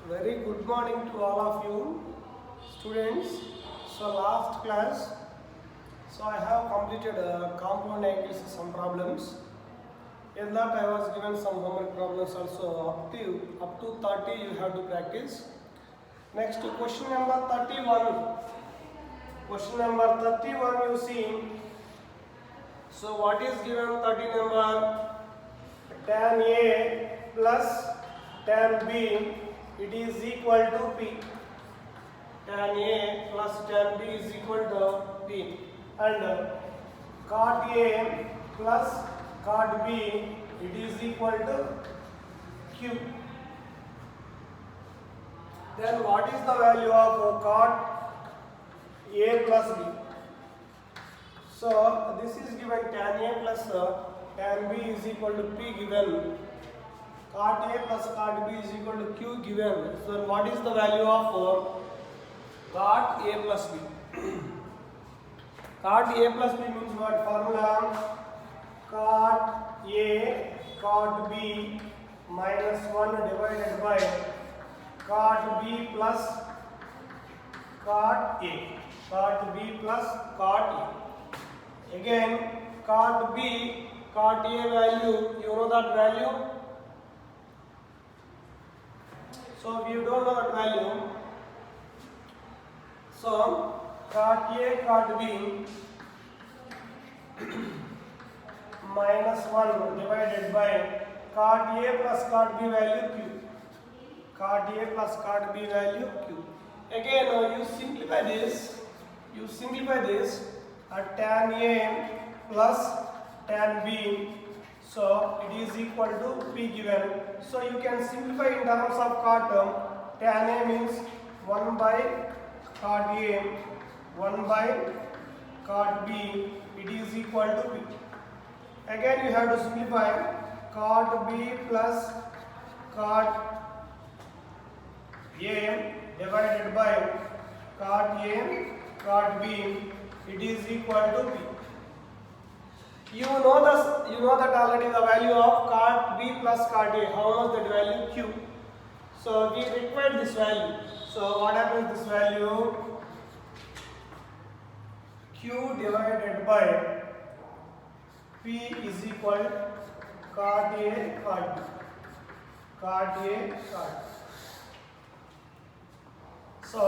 Very good morning to all of you students. So last class, I have completed compound angles some problems. In that I was given some homework problems also up to 30 you have to practice. Next question number 31. Question number 31 you see. So what is given 30 number? Tan A plus tan B, it is equal to P. Tan A plus tan B is equal to P. And cot A plus cot B, it is equal to Q. Then what is the value of cot A plus B? So this is given tan A plus tan B is equal to P given. Cot A plus cot B is equal to Q given. So what is the value of cot A plus B? Cot A plus B means what formula? Cot A cot B minus 1 divided by cot B plus cot A. Cot B plus cot A. Again, cot B, cot A value, you know that value? So if you don't know that value, so cot A, cot B minus 1 divided by cot A plus cot B value Q. Cot A plus cot B value Q. Again, you simplify this. Tan A plus tan B, so it is equal to P given. So you can simplify in terms of cot. Tan A means 1 by cot A, 1 by cot B, it is equal to P. Again you have to simplify cot B plus cot A divided by cot A cot B, it is equal to P. You know that already the value of cot B plus cot A. How much that value? Q. So we require this value. So what happens this value? Q divided by P is equal cot A cot B. Cot A cot B. So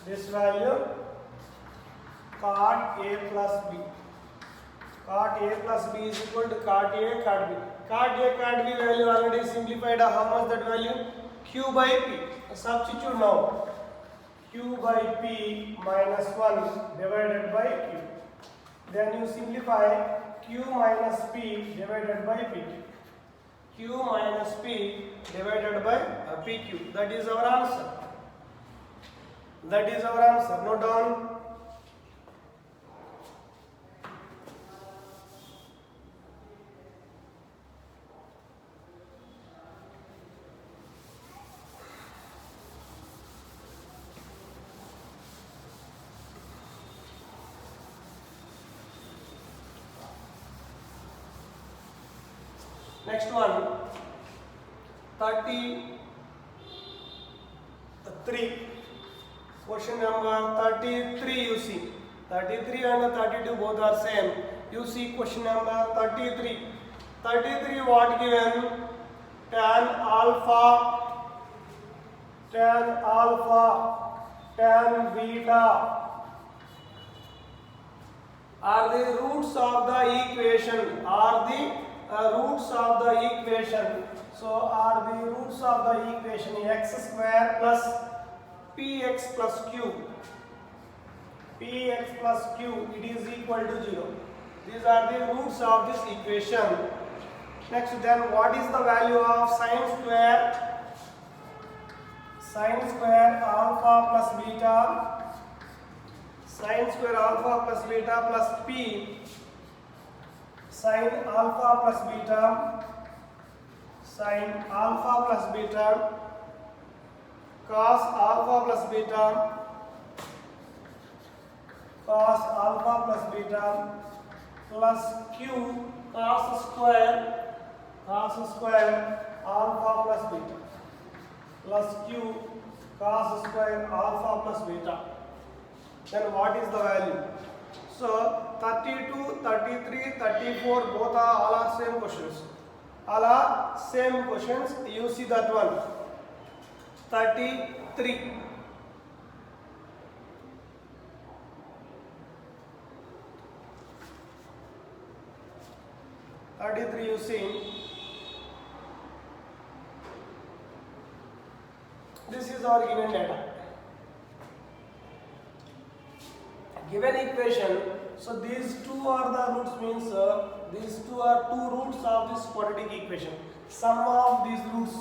this value cot A plus B. Cot A plus B is equal to cot A cot B. Cot A cot B value already simplified. How much that value? Q by P. Substitute now. Q by P minus 1 divided by Q. Then you simplify Q minus P divided by P. Q minus P divided by PQ. That is our answer. Note down. Next one, 33. Question number 33 you see. 33 and 32 both are same. You see question number 33. 33 what given? Tan alpha, tan beta are the roots of the equation. So are the roots of the equation x square plus px plus q. Px plus q, it is equal to 0. These are the roots of this equation. Next, then what is the value of sine square? Sine square alpha plus beta. Sine square alpha plus beta plus p. Sin alpha plus beta, sin alpha plus beta, cos alpha plus beta, cos alpha plus beta plus q cos square alpha plus beta plus q cos square alpha plus beta. Then what is the value? So 32, 33, 34 both are all are same questions. All are same questions. You see that one. 33. 33 you see. This is our given data. Given equation, so these two are the roots means these two are two roots of this quadratic equation. Sum of these roots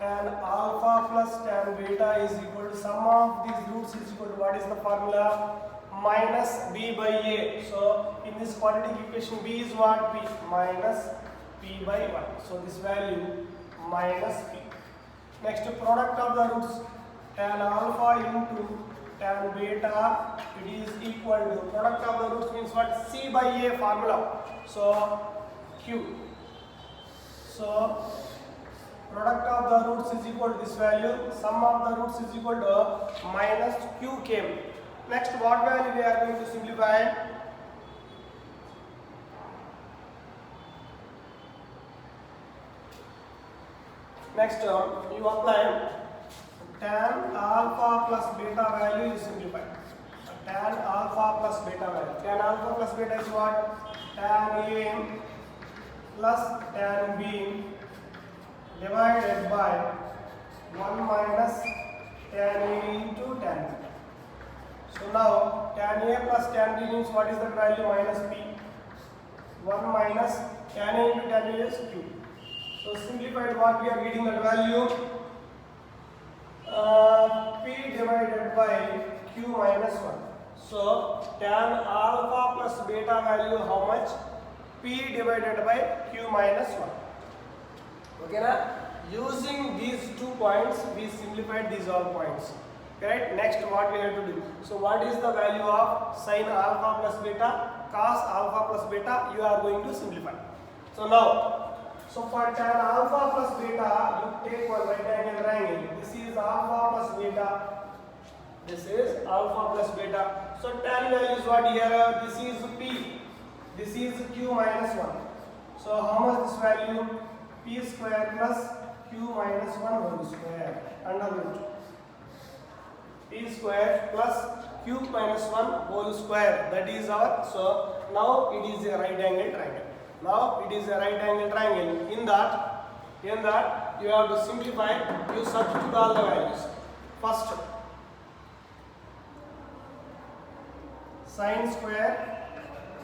and alpha plus tan beta is equal to sum of these roots is equal to what is the formula? Minus b by a. So in this quadratic equation b is what? P minus p by 1. So this value minus p. Next product of the roots, tan alpha into tan beta, it is equal to product of the roots means what? C by a formula. So q. So product of the roots is equal to this value. Sum of the roots is equal to minus q came. Next, what value we are going to simplify? Next, you apply tan alpha plus beta value is simplified. Tan alpha plus beta value. Tan alpha plus beta is what? Tan A plus tan B divided by 1 minus tan A into tan B. So now tan A plus tan B means what is the value? Minus P. 1 minus tan A into tan B is Q. So simplified what we are getting that value? P divided by Q minus 1. So tan alpha plus beta value how much? P divided by Q minus 1. Okay na? Using these 2 points we simplified these all points. Correct? Next what we have to do? So what is the value of sin alpha plus beta, cos alpha plus beta? You are going to simplify. So now, so for tan alpha plus beta, you take one right angle triangle. This is alpha plus beta. This is alpha plus beta. So tan value is what here? This is P. This is Q minus 1. So how much this value? P square plus Q minus 1 whole square under root. P square plus Q minus 1 whole square. That is our. So now it is a right angle triangle. Now it is a right angle triangle. In that you have to simplify. You substitute all the values. First, sin square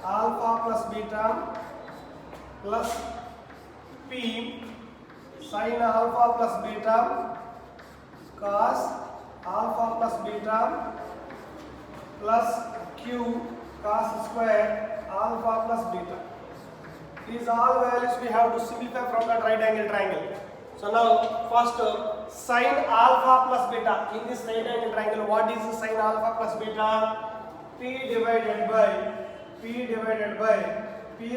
alpha plus beta plus P sin alpha plus beta cos alpha plus beta plus Q cos square alpha plus beta. These all values we have to simplify from that right angle triangle. So now first sin alpha plus beta. In this right angle triangle, what is sin alpha plus beta? P divided by P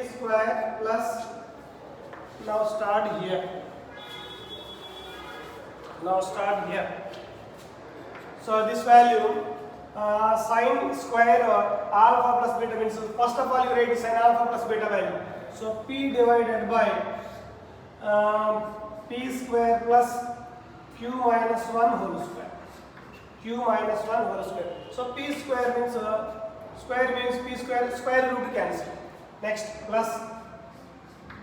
square plus, now start here. So this value sin square alpha plus beta means first of all you write sin alpha plus beta value. So P divided by P square plus Q minus 1 whole square. So P square means P square root cancel. Next plus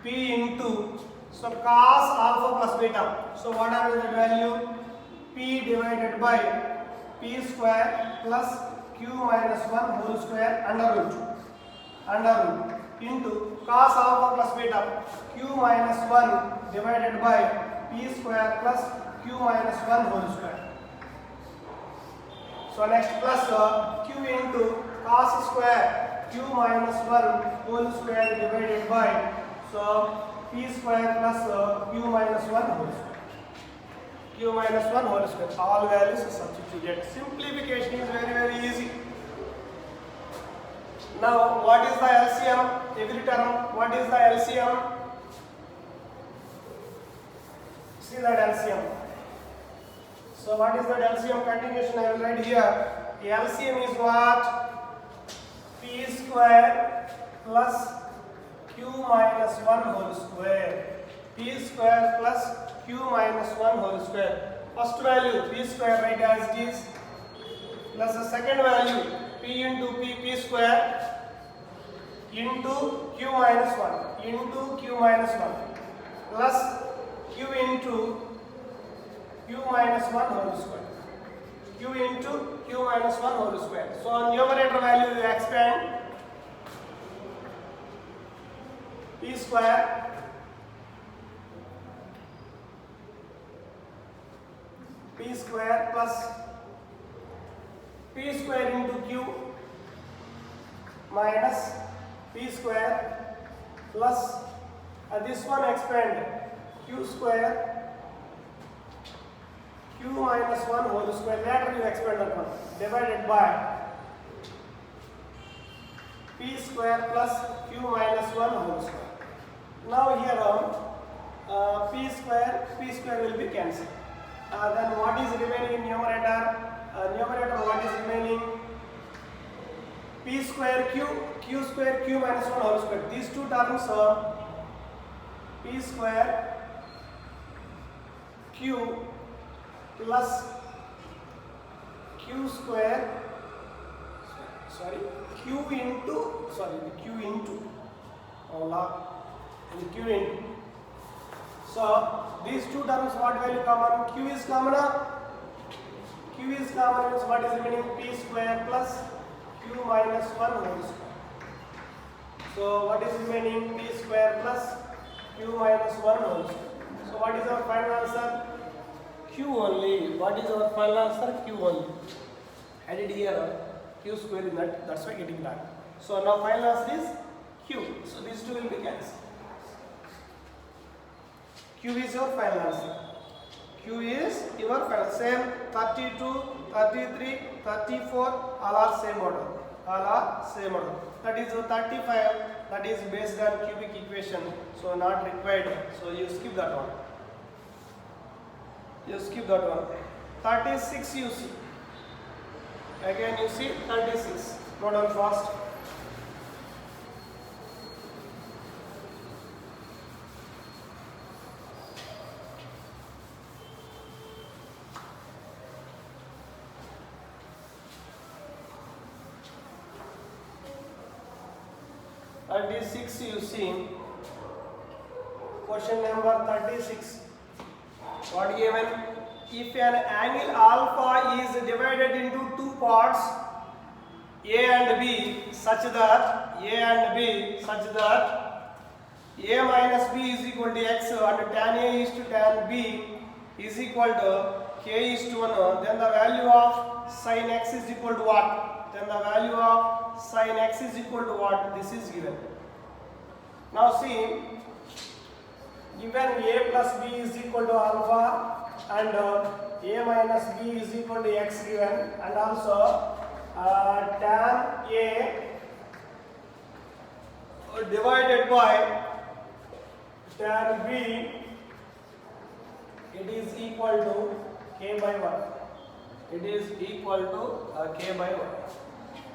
P into, so cos alpha plus beta. So what are the value? P divided by P square plus Q minus 1 whole square under root into cos alpha plus beta. Q minus 1 divided by P square plus Q minus 1 whole square. So next plus Q into cos square Q minus 1 whole square divided by, so P square plus Q minus 1 whole square. All values substituted. Simplification is very easy. Now what is the LCM? Every term, what is the LCM? See that LCM. So what is that LCM continuation? I will write here. The LCM is what? P square plus Q minus 1 whole square. P square plus Q minus 1 whole square. First value P square, write as it is, plus the second value P into P square into Q minus 1 into Q minus 1 plus Q into Q minus 1 whole square. Q into Q minus 1 whole square. So on numerator value you expand P square plus P square into Q minus P square plus this one expand Q square Q minus 1 whole square. Later you expand that one divided by P square plus Q minus 1 whole square. Now here on P square will be cancelled. Then what is remaining in numerator? Numerator what is remaining? P square Q square Q minus 1 whole square. These two terms are P square Q plus Q square, Q into Q into. So these two terms what value common? Q is common. Q is common means what is remaining? P square plus Q minus 1 whole square. So what is remaining? P square plus Q minus 1 whole square. So what is our final answer? Q only. What is our final answer? Q only. Added here Q square in that. That's why getting that. So now final answer is Q. So these two will be cancelled. Q is your final answer. Q is your final. Same 32, 33, 34, all are same order. All are same order. That is 35. That is based on cubic equation. So not required. So you skip that one. You skip that one. 36 you see. Again you see 36. Note down fast. You see question number 36. What given? If an angle alpha is divided into two parts A and B such that A minus B is equal to X and tan A is to tan B is equal to K is to 1, then the value of sin X is equal to what? Then the value of sin X is equal to what? This is given. Now see, given A plus B is equal to alpha and A minus B is equal to X given, and also tan A divided by tan B, it is equal to K by 1. It is equal to K by 1.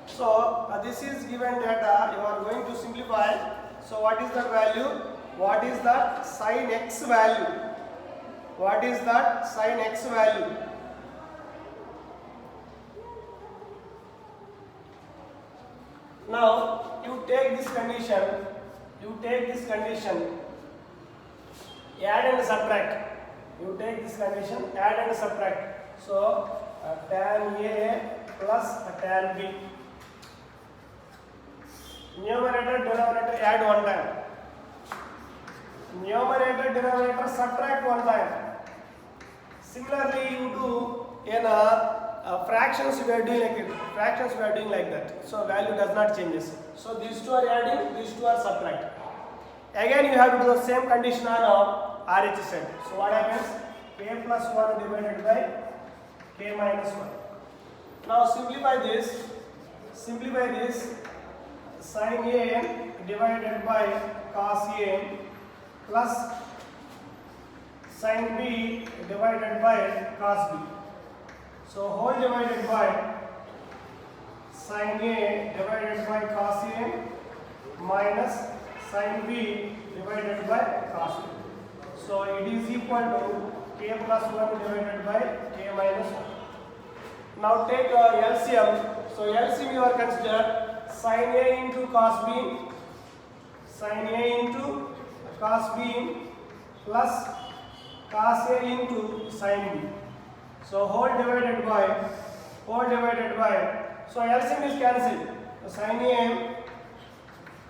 So this is given data. You are going to simplify. So what is the value? What is that sin X value? What is that sin X value? Now you take this condition, add and subtract. You take this condition, add and subtract. So tan A plus tan B. Numerator, denominator add one time. Numerator, denominator subtract one time. Similarly, you do in fractions we are doing like it. Fractions we are doing like that. So value does not changes. So these two are adding, these two are subtracting. Again, you have to do the same condition on RH side. So what happens? K plus 1 divided by K minus 1. Now simplify this. Sin A divided by cos A plus sin B divided by cos B. So whole divided by sin A divided by cos A minus sin B divided by cos B. So it is equal to k plus 1 divided by k minus 1. Now take LCM. So LCM you are consider sin A into cos B, sin A into cos B plus cos A into sin B. So whole divided by so LCM is cancelled. So sin A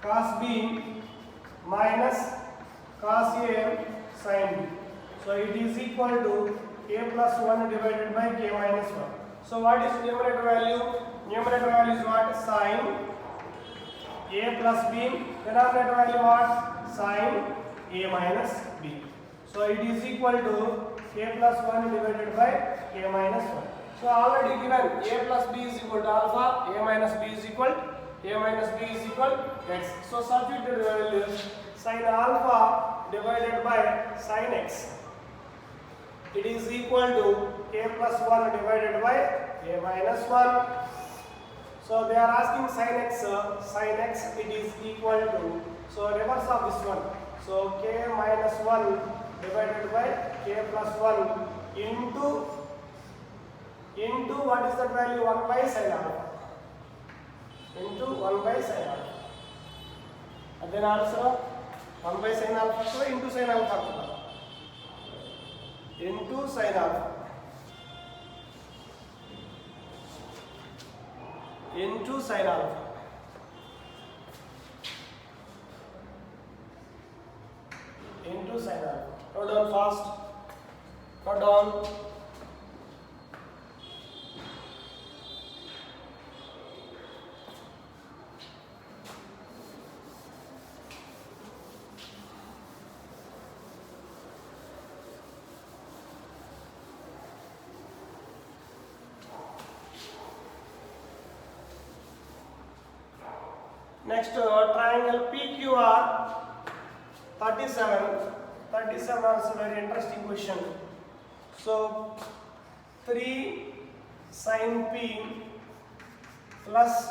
cos B minus cos A sin B. So it is equal to k plus 1 divided by k minus 1. So what is numerator value? Numerator value is what? Sin A plus B. Denominator value what? Sin A minus B. So it is equal to k plus 1 divided by k minus 1. So already given A plus B is equal to alpha, A minus B is equal x. So substitute the values. Sin alpha divided by sin x. It is equal to k plus 1 divided by k minus 1. So they are asking sin x it is equal to, so reverse of this one. So k minus 1 divided by k plus 1 into what is that value? 1 by sin alpha. Into 1 by sin alpha. And then also 1 by sin alpha so into sin alpha. Into sin alpha. Into sin alpha. Into sin alpha. Note down fast. Note down. Next triangle PQR 37. 37 also very interesting question. So 3 sin P plus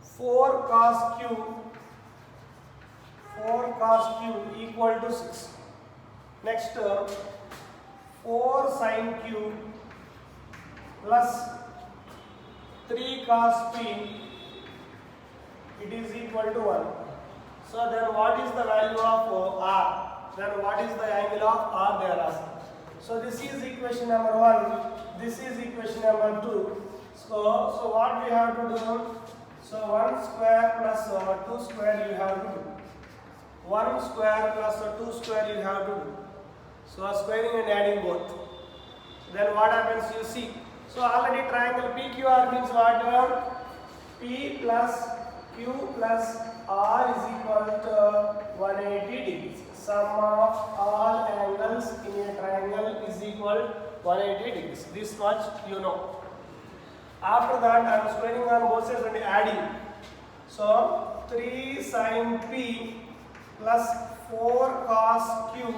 4 cos Q equal to 6. Next 4 sin Q plus 3 cos P, it is equal to 1. So then what is the value of R? Then what is the angle of R they are asking. So this is equation number 1, this is equation number 2. So what we have to do? So 1 square plus 2 square you have to do. 1 square plus 2 square you have to do. So squaring and adding both. Then what happens you see. So already triangle PQR means what? P plus Q plus R is equal to 180 degrees. Sum of all angles in a triangle is equal to 180 degrees. This much you know. After that I am squaring on both sides and adding. So 3 sin P plus 4 cos Q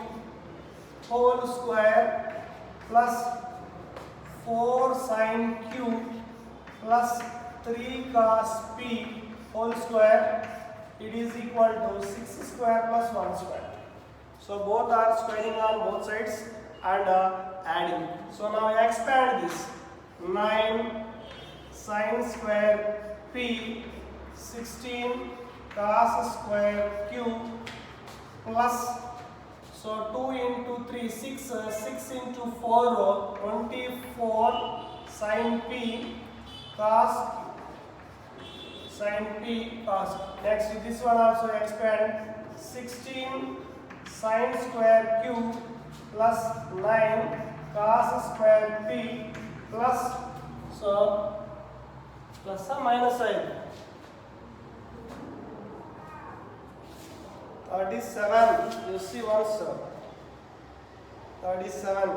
whole square plus 4 sin Q plus 3 cos P whole square, it is equal to 6 square plus 1 square. So both are squaring on both sides and adding. So now expand this. 9 sin square P 16 cos square Q plus, so 2 into 3 6, 6 into 4 24 sin P cos Q. Sin P cos. Next this one also expand. 16 sin square Q plus 9 cos square P plus, so plus or minus sign. 37 you see once. 37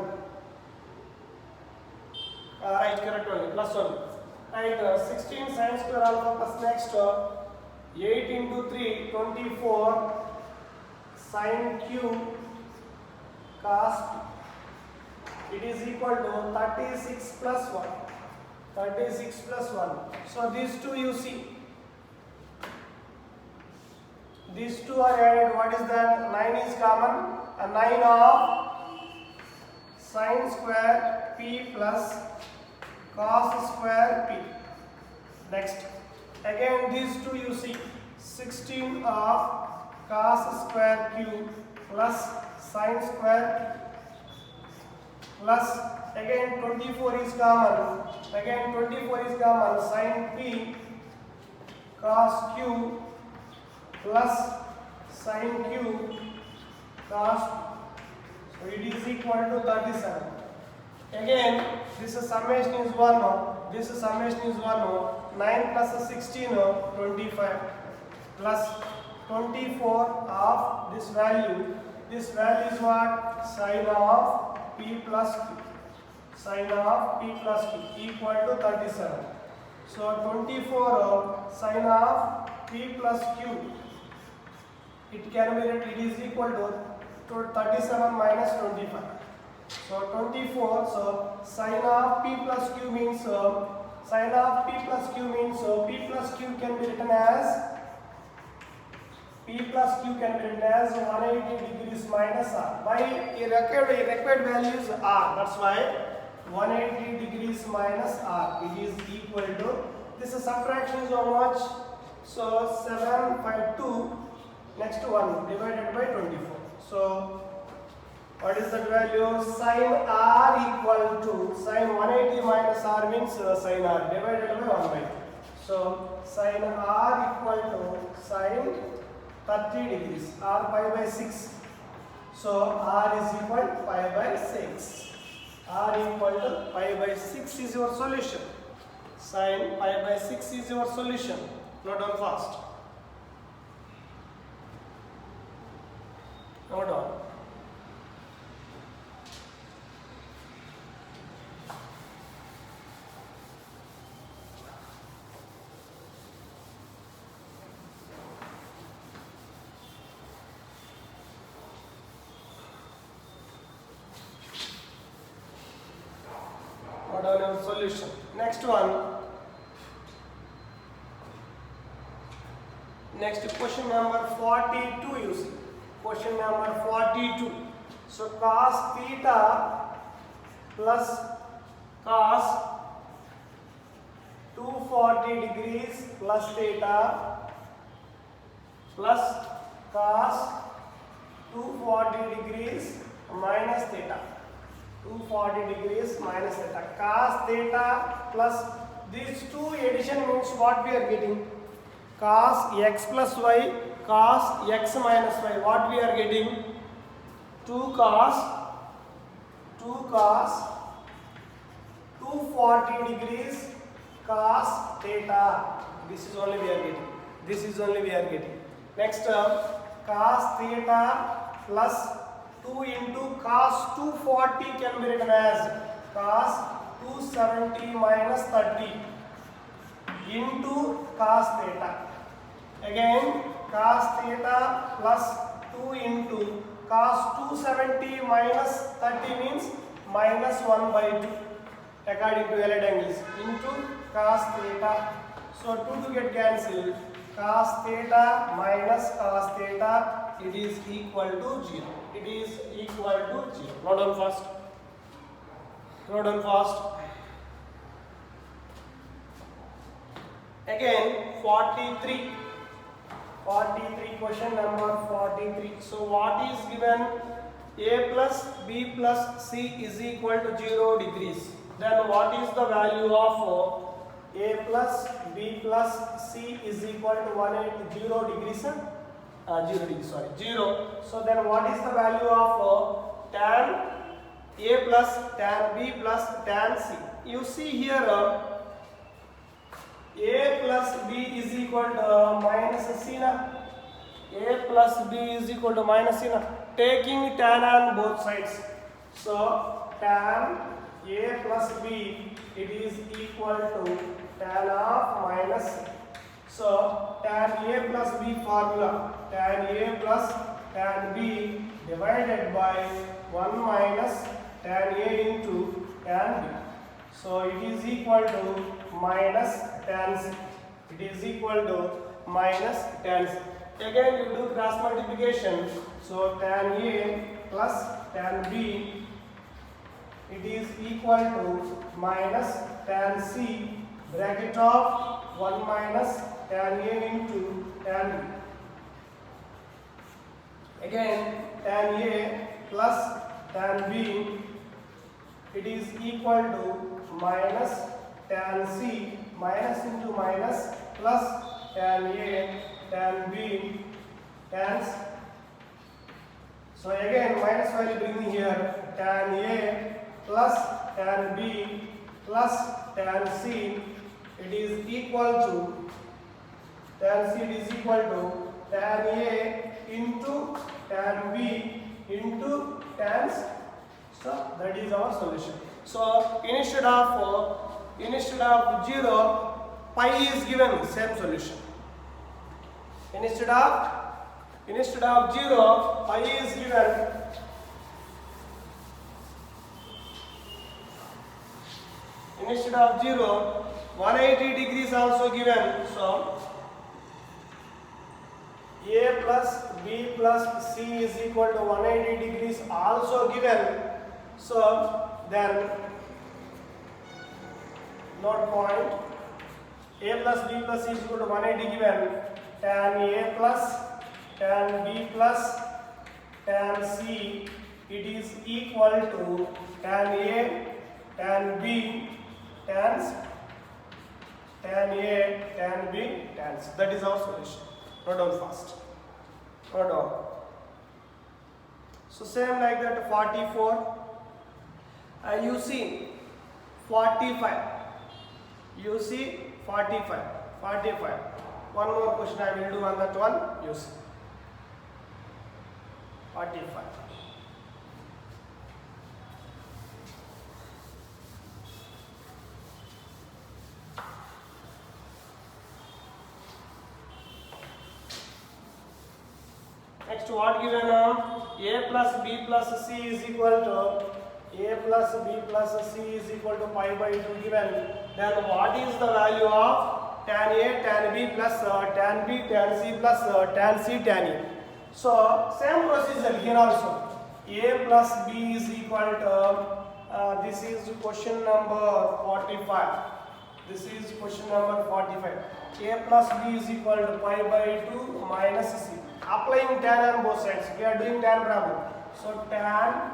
right, correct only, plus 1. Right, 16 sin square alpha plus next 8 into 3 24 sin Q cos p. It is equal to 36 plus 1. 36 plus 1. So these two you see. These two are added. What is that? 9 is common. A 9 of sin square p plus cos square p. Next. Again these two you see. 16 of cos square q plus sin square plus again 24 is common. Again 24 is common. Sin p cos q plus sin q cos. So it is equal to 37. Again this summation is 1. This summation is 1. 9 plus 16 25 plus 24 of this value. This value is what? Sin of p plus q. Sin of p plus q equal to 37. So 24 sin of p plus q. It can be written, it is equal to 37 minus 25. So 24. So sin of p plus q means sin of p plus q means p plus q can be written as P plus Q can be written as 180 degrees minus R. Why? Required value is R. That's why 180 degrees minus R. It is equal to, this subtraction is how much? So 752, next one divided by 24. So what is that value? Sin R equal to, sin 180 minus R means sin R divided by 1 by 2. So sin R equal to sin 30 degrees, R pi by 6. So R is equal to pi by 6. R equal to pi by 6 is your solution. Sin pi by 6 is your solution. Note down fast. Note down. Solution. Next one. Next question number 42 you see. Question number 42. So cos theta plus cos 240 degrees plus theta plus cos 240 degrees minus theta. 240 degrees minus theta. Cos theta plus these two addition means what we are getting? Cos x plus y, cos x minus y. What we are getting? 2 cos 240 degrees cos theta. This is only we are getting. This is only we are getting. Next term, cos theta plus 2 into cos 240 can be written as cos 270 minus 30 into cos theta. Again cos theta plus 2 into cos 270 minus 30 means minus 1 by 2 according to allied angles into cos theta. So 2 to get cancelled. Cos theta minus cos theta, it is equal to 0. It is equal to 0. Note down fast. Note down fast. Again 43. 43, question number 43. So what is given? A plus B plus C is equal to 0 degrees. Then what is the value of A plus B plus C is equal to 0 degrees? 0 degrees, sorry, 0. So then what is the value of tan A plus tan B plus tan C? You see here A plus B is equal to minus C na. A plus B is equal to minus C na. Taking tan on both sides. So tan A plus B, it is equal to tan of minus C. So tan A plus B formula, tan A plus tan B divided by 1 minus tan A into tan B. So it is equal to minus tan C. It is equal to minus tan C. Again you do cross multiplication. So tan A plus tan B, it is equal to minus tan C bracket of 1 minus tan A into tan B. Again tan A plus tan B, it is equal to minus tan C, minus into minus, plus tan A tan B tan C. So again minus value bringing here, tan A plus tan B plus tan C, it is equal to tan C, it is equal to tan A into tan B into tan C. So that is our solution. So instead of 0, pi is given, same solution. Instead of 0, pi is given. Instead of 0, 180 degrees also given. So A plus B plus C is equal to 180 degrees also given. So then note point, A plus B plus C is equal to 180 given, tan A plus tan B plus tan C, it is equal to tan A tan B tan C, tan A tan B tan C. That is our solution. Note down fast. Note down. So same like that 44. You see 45. You see 45. 45. One more question I will do on that one. You see 45. Next, what given? A plus B plus C is equal to A plus B plus C is equal to pi by 2 given. Then what is the value of tan A tan B plus tan B tan C plus tan C tan A? So same procedure here also. A plus B is equal to this is question number 45. This is question number 45. A plus B is equal to pi by 2 minus C. Applying tan on both sides. We are doing tan problem. So tan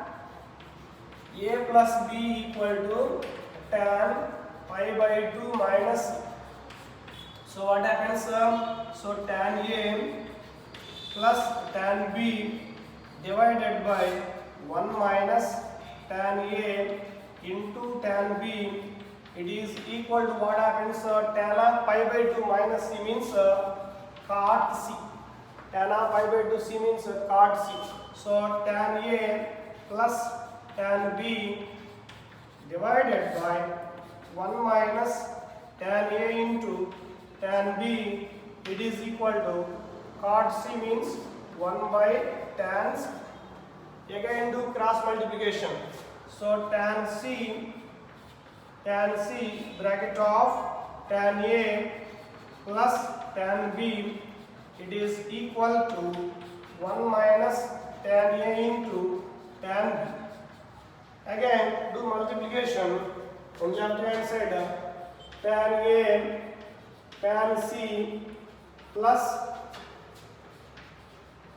A plus B equal to tan pi by 2 minus C. So what happens? So tan A plus tan B divided by 1 minus tan A into tan B, it is equal to what happens? Tan of pi by 2 minus C means cot C. Tan of pi by 2 C means cot C. So tan A plus tan B divided by 1 minus tan A into tan B, it is equal to cot C means 1 by tan C. Again do cross multiplication. So tan C bracket of tan A plus tan B, it is equal to 1 minus tan A into tan B. Again do multiplication on the left hand side, tan A tan C plus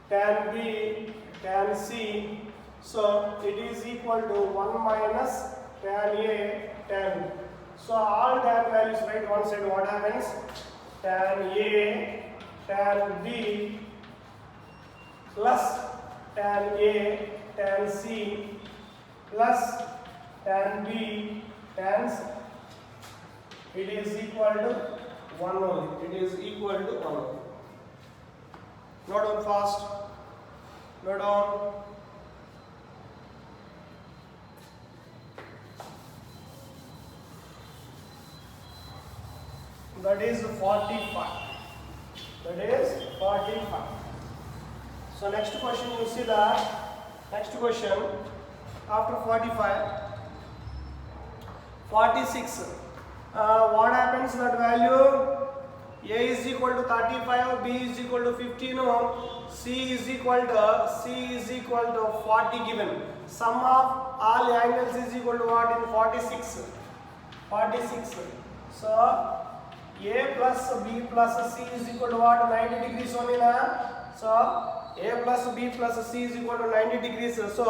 tan B tan C, so it is equal to 1 minus tan A tan B. So all tan values right one side, what happens? Tan A tan B plus tan A tan C plus tan B tan C, it is equal to 1 only. It is equal to 1 only. Note down fast. Note down. That is 45. That is 45. So next question, you see that next question, after 45, 46. What happens that value? A is equal to 35, B is equal to 15, C is equal to 40 given. Sum of all angles is equal to what in 46? 46. So A plus B plus C is equal to what? 90 degrees only na. So A plus B plus C is equal to 90 degrees. So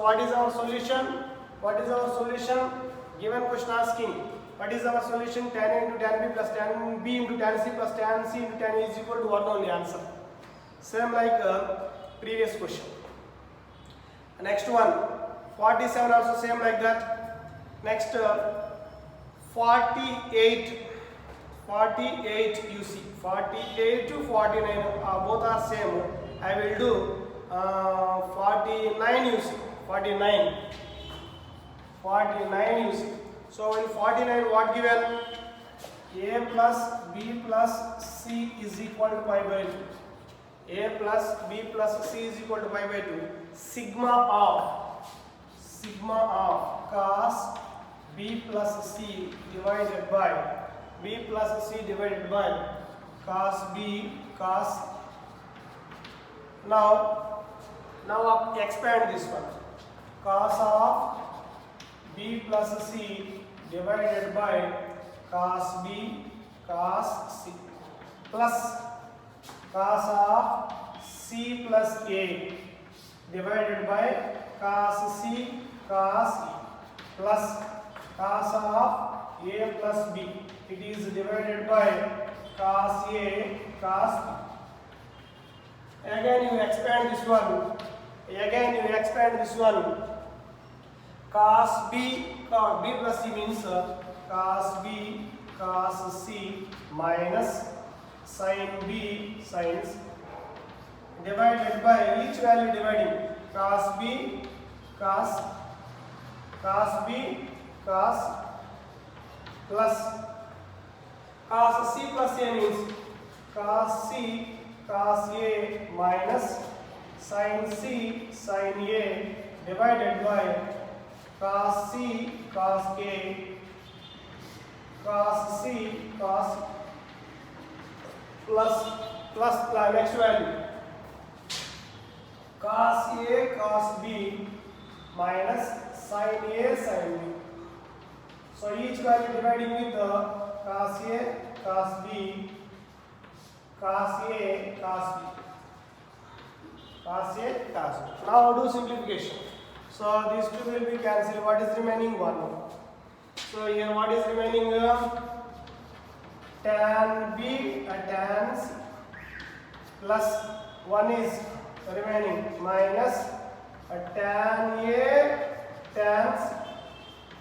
what is our solution? What is our solution? Given question asking, what is our solution? Tan A into tan B plus tan B into tan C plus tan C into tan A is equal to what only answer? Same like previous question. Next one, 47 also same like that. Next 48 you see, 48 to 49 both are same. I will do 49 you see, 49 you see. So in 49 what given? A plus B plus C is equal to pi by 2. A plus B plus C is equal to pi by 2. Sigma of cos B plus C divided by B plus C divided by cos B cos. Now expand this one. Cos of B plus C divided by cos B cos C plus cos of C plus A divided by cos C cos E plus cos of A plus B. It is divided by cos A cos B. Again you expand this one. Cos B plus C means cos B cos C minus sin B sines divided by each value dividing cos B cos plus cos C plus A means cos C cos A minus sin C sin A divided by cos C cos A cos C cos plus next value cos A cos B minus sin A sin B. So each value dividing with cos A cos B cos A cos B cos A cos B. Now do simplification. So these two will be cancelled. What is remaining? 1. So here what is remaining? Tan B tan C plus 1 is remaining minus tan A tan C.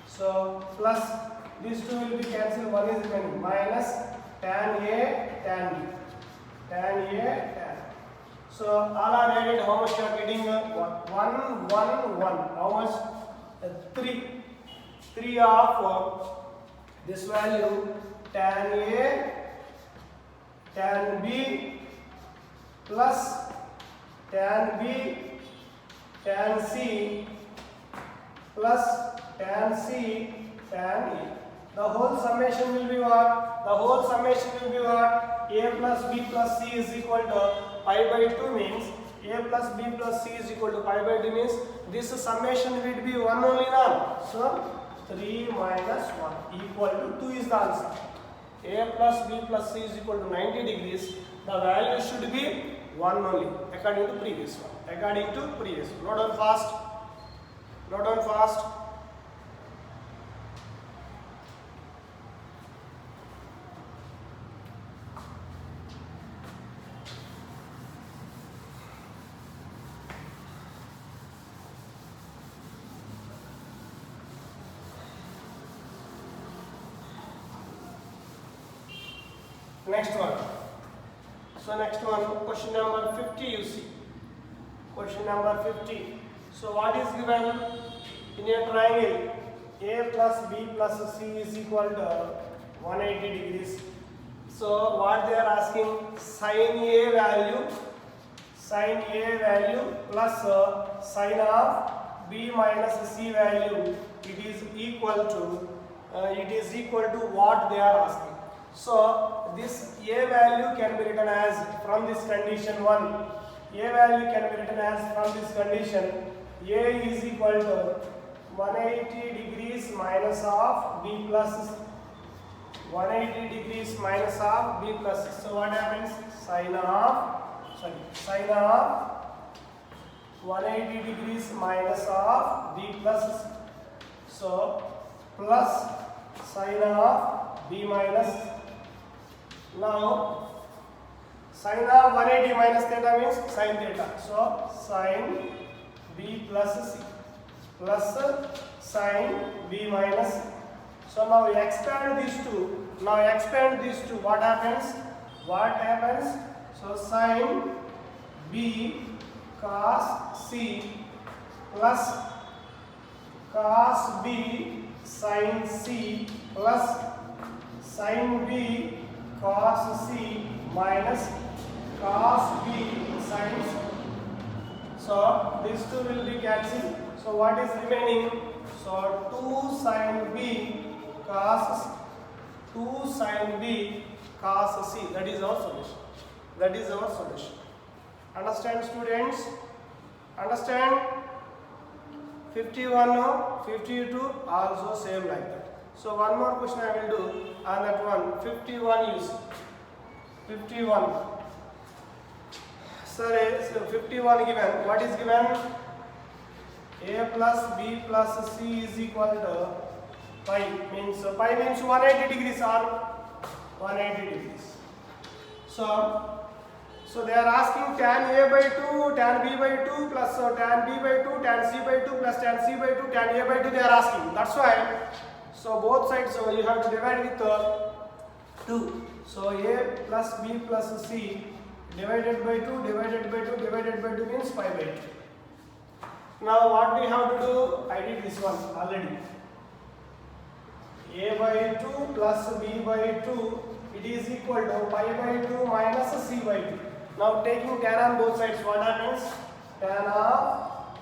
So plus these two will be cancelled. 1 is remaining minus tan A tan B tan A tan. So all are added. How much you are getting? 1 1 1. How much? 3 of this value tan A tan B plus tan B tan C plus tan C tan E. The whole summation will be what? A plus B plus C is equal to pi by 2 means A plus B plus C is equal to pi by 2 means this summation will be 1 only now. So 3 minus 1 equal to 2 is the answer. A plus B plus C is equal to 90 degrees. The value should be 1 only according to previous one. Note down fast. Next one. So next one, question number 50 you see. Question number 50. So what is given in a triangle? A plus B plus C is equal to 180 degrees. So what they are asking, sin A value plus sin of B minus C value, it is equal to what they are asking. So this A value can be written as from this condition 1. A value can be written as from this condition A is equal to 180 degrees minus of B plus 180 degrees minus of B plus 6. So what happens? Sine of 180 degrees minus of B plus 6. So plus sine of B minus. Now sine of 180 minus theta means sine theta. So sine B plus C plus sine B minus C. So now expand these two. What happens? So sine B cos C plus cos B sin C plus sin B cos C minus cos B sin C. So these two will be cancelled. So what is remaining? So 2 sin B cos C. That is our solution. Understand, students? Understand? 51 no, 52 also same like that. So one more question I will do on that one. 51 you see. 51. Sir, so 51 given. What is given? A plus B plus C is equal to pi. Pi means 180 degrees or 180 degrees. So they are asking tan A by 2, tan B by 2 plus tan B by 2, tan C by 2 plus tan C by 2, tan A by 2 they are asking. That's why. So both sides you have to divide with 2. So A plus B plus C divided by 2 means pi by 2. Now what we have to do? I did this one already. A by 2 plus B by 2, it is equal to pi by 2 minus C by 2. Now taking tan on both sides, what happens? Tan of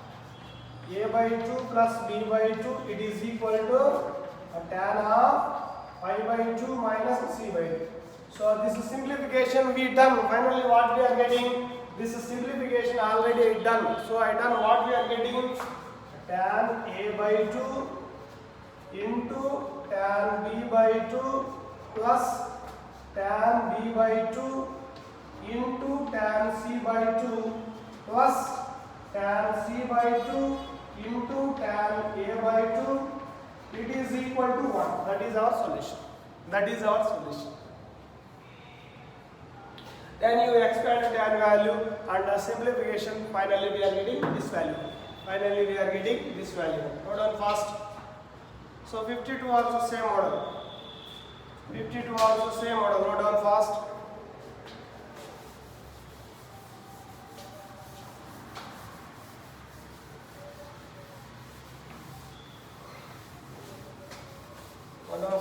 A by 2 plus B by 2, it is equal to tan of pi by 2 minus C by 2. So this simplification we done. Finally what we are getting? This simplification already done. So I done what we are getting? Tan A by 2 into tan B by 2 plus tan B by 2 into tan C by 2 plus tan C by 2 into tan A by 2, it is equal to 1. That is our solution. Then you expand tan value and simplification, finally we are getting this value. Note down fast. So 52 also same model. Note down fast.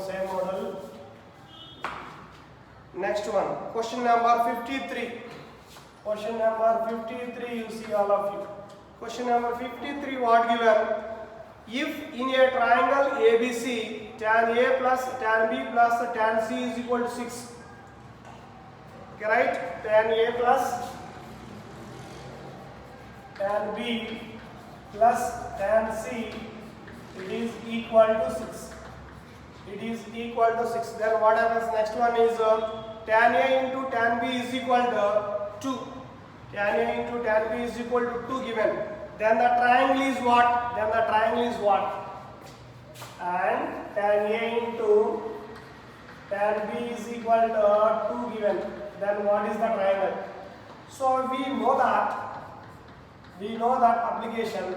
Same model. Next one, question number 53. You see all of you. Question number 53, what given? If in a triangle ABC, tan A plus tan B plus tan C is equal to 6. Okay, right? Tan A plus tan B plus tan C, it is equal to 6. Then what happens? Next one is tan A into tan B is equal to 2. Tan A into tan B is equal to 2 given. Then the triangle is what? And tan A into tan B is equal to 2 given. Then what is the triangle? So we know that application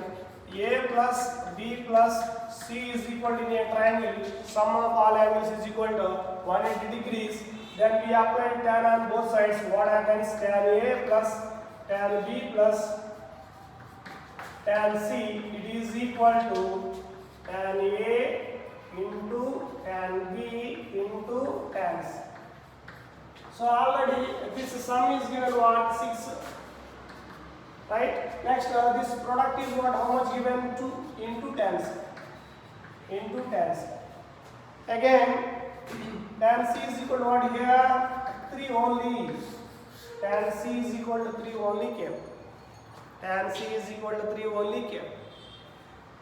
A plus B plus C is equal to, in a triangle, sum of all angles is equal to 180 degrees. Then we apply tan on both sides. What happens? Tan A plus tan B plus tan C, it is equal to tan A into tan B into tan C. So already this sum is given what? 6. right? Next, this product is what, how much given? 2 into tans, into tans. Again, tan c is equal to what here? 3 only. Tan c is equal to 3 only came. Tan c is equal to 3 only came.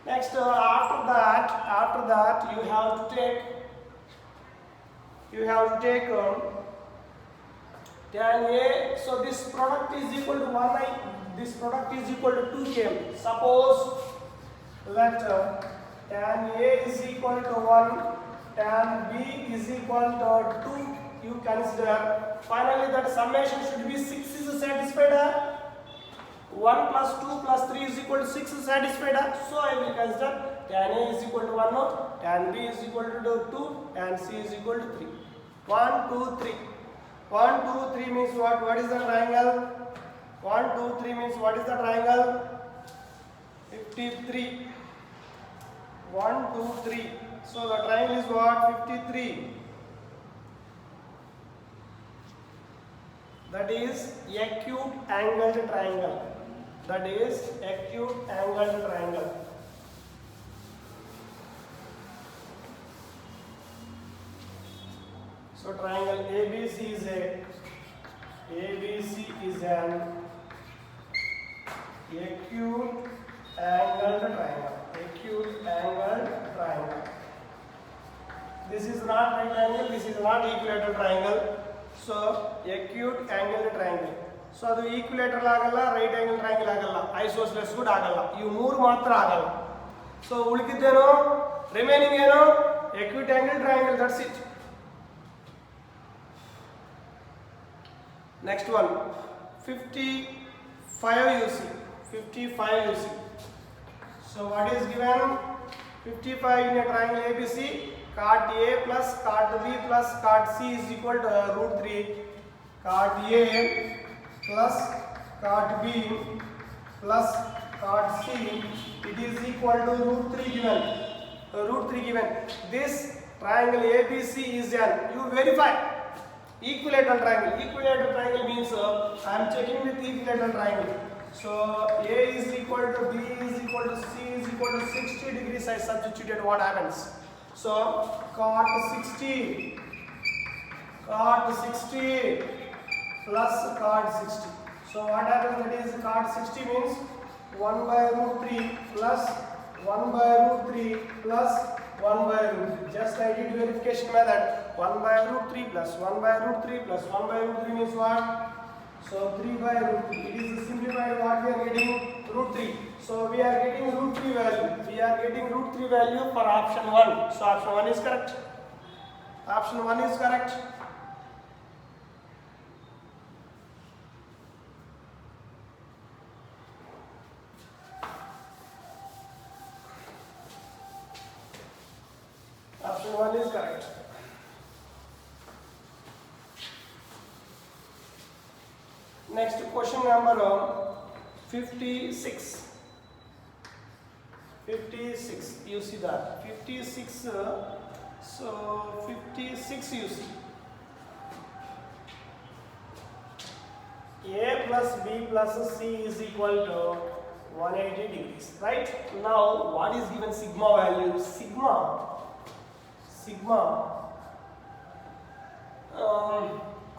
Next, after that, you have to take tan a. So this product is equal to 1. This product is equal to 2 km. Suppose that tan a is equal to 1, tan b is equal to 2. You consider. Finally, that summation should be 6 is satisfied. 1 plus 2 plus 3 is equal to 6 is satisfied. So I will consider tan a is equal to 1, tan b is equal to 2, tan c is equal to 3. 1, 2, 3. 1, 2, 3 means what? What is the triangle? 1, 2, 3 means what is the triangle? 53. 1, 2, 3. So the triangle is what? 53. That is acute angled triangle. That is acute angled triangle. So triangle ABC is an acute angled triangle. Acute angled triangle. This is not right angle. This is not equilateral triangle. So acute angled triangle. So ಅದು equilateral ಆಗಲ್ಲ, right angle triangle ಆಗಲ್ಲ, isosceles ಕೂಡ ಆಗಲ್ಲ. ಇವು ಮೂರು ಮಾತ್ರ ಆಗಲ್ಲ. So ಉಳಿದಿದ್ದೇನು? Remaining ಏನು? acute angle triangle. That's it. Next one, 55 you see. 55 you see. So what is given? 55 in a triangle ABC. Cot A plus cot B plus cot C is equal to root 3. Cot A plus cot B plus cot C, it is equal to root 3 given. Root 3 given. This triangle ABC is an, you verify, equilateral triangle. Equilateral triangle means I am checking with equilateral triangle. So A is equal to B is equal to C is equal to 60 degrees. I substituted, what happens? So cot 60 plus cot 60. So what happens? That is cot 60 means 1 by root 3 plus 1 by root 3 plus 1 by root 3. Just I did verification method. 1 by root 3 plus 1 by root 3 plus 1 by root 3 means what? So 3 by root 3. It is simplified. What we are getting? Root 3. So we are getting root 3 value. We are getting root 3 value for option 1. So option 1 is correct. Option 1 is correct. Option 1 is correct. Next question number 56. 56, you see that 56. So 56 you see. A plus B plus C is equal to 180 degrees, right? Now what is given sigma value? Sigma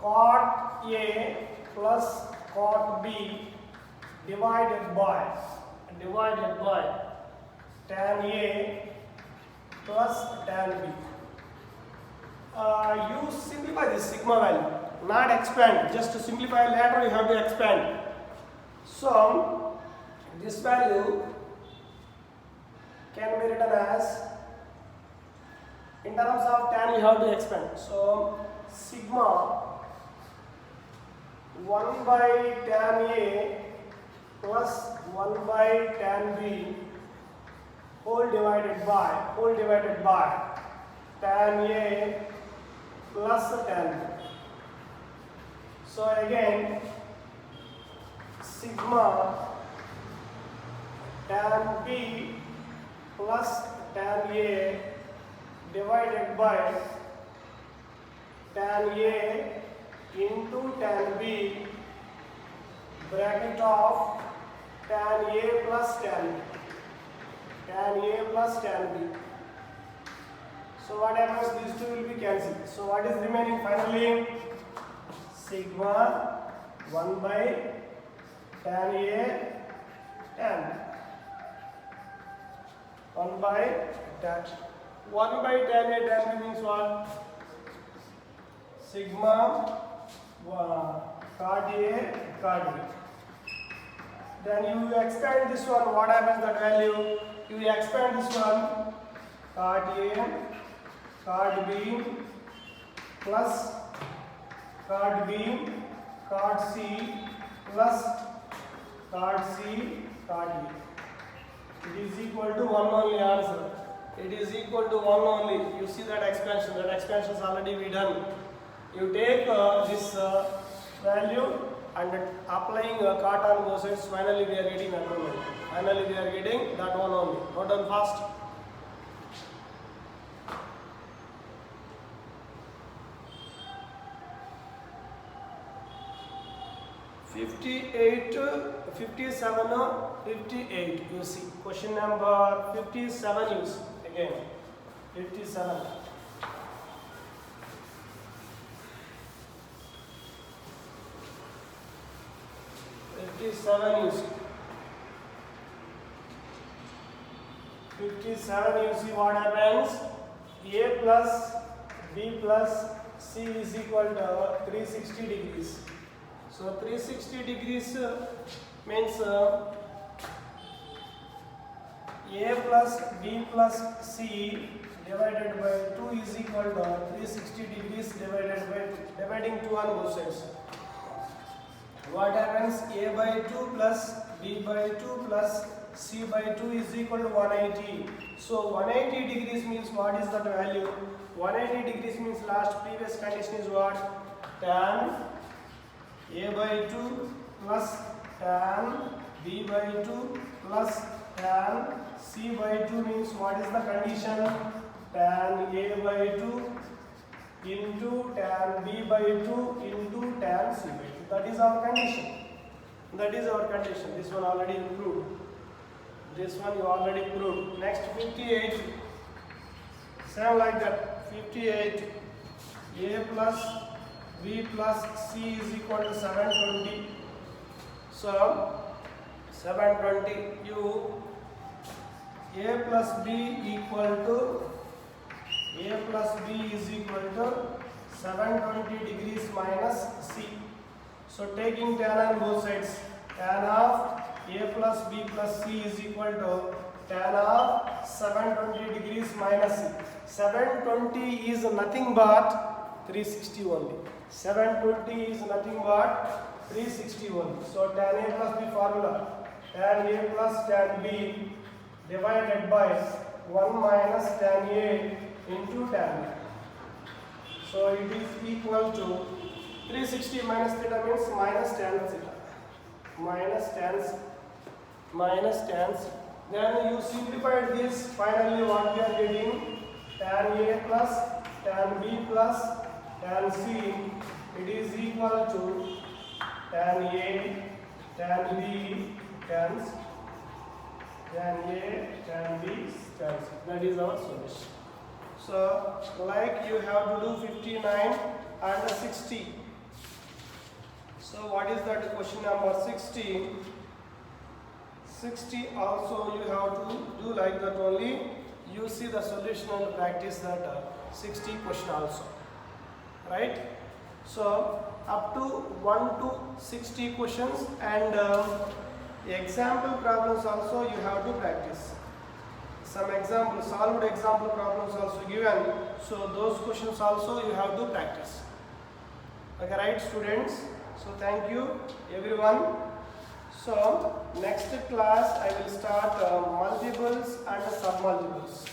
cot A plus cot B divided by tan A plus tan B. You simplify this sigma value, not expand. Just to simplify later, you have to expand. So this value can be written as, in terms of tan, you have to expand. So sigma 1 by tan A plus 1 by tan B whole divided by tan A plus tan B. So again, sigma tan B plus tan A divided by tan A into tan B bracket of tan A plus tan B. Tan A plus tan B. So what happens? These two will be cancelled. So what is remaining finally? Sigma 1 by tan A tan B. 1 by tan A tan B means what? Sigma cot A cot B. Then you expand this one. What happens that value? You expand this one. Cot A cot B plus cot B cot C plus cot C cot B. It is equal to 1 only answer. It is equal to 1 only. You see that expansion. That expansion is already we done. You take this value and applying cot on both sides. Finally we are getting that one. Finally we are getting that one only. Note down fast. 58, 57, 58 you see. Question number 57 you see. Again 57. 57 you see. 57 you see what happens. A plus B plus C is equal to 360 degrees. So 360 degrees means A plus B plus C divided by 2 is equal to 360 degrees dividing 2 on both sides. What happens? A by 2 plus B by 2 plus C by 2 is equal to 180. So 180 degrees means what is that value? 180 degrees means last previous condition is what? Tan A by 2 plus tan B by 2 plus tan C by 2 means what is the condition? Tan A by 2 into tan B by 2 into tan C by 2. That is our condition. That is our condition. This one already proved. This one you already proved. Next 58. Same like that. 58. A plus B plus C is equal to 720. So 720 you A plus B equal to A plus B is equal to 720 degrees minus C. So taking tan on both sides, tan of A plus B plus C is equal to tan of 720 degrees minus C. 720 is nothing but 360 only. 720 is nothing but 360 only. So tan A plus B formula, tan A plus tan B divided by 1 minus tan A into tan B. So it is equal to 360 minus theta means minus tan theta. Minus tan C. Then you simplified this. Finally what we are getting? Tan A plus tan B plus tan C. It is equal to tan A, tan B, tan C. Tan A, tan B, tan C. That is our solution. So like you have to do 59 and 60. So what is that? Question number 60. 60 also you have to do like that only. You see the solution and practice that 60 question also. Right? So up to 1 to 60 questions and example problems also you have to practice. Some example, solved example problems also given. So those questions also you have to practice. Okay, right students? So thank you everyone. So next class I will start multiples and submultiples.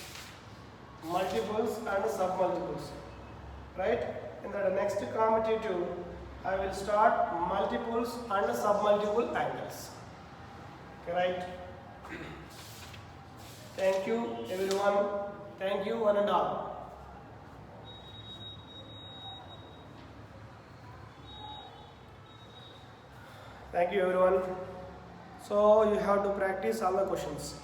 Multiples and submultiples. Right? In the next competitive I will start multiples and submultiple angles. Okay, right? Thank you everyone. Thank you one and all. Thank you everyone. So you have to practice all the questions.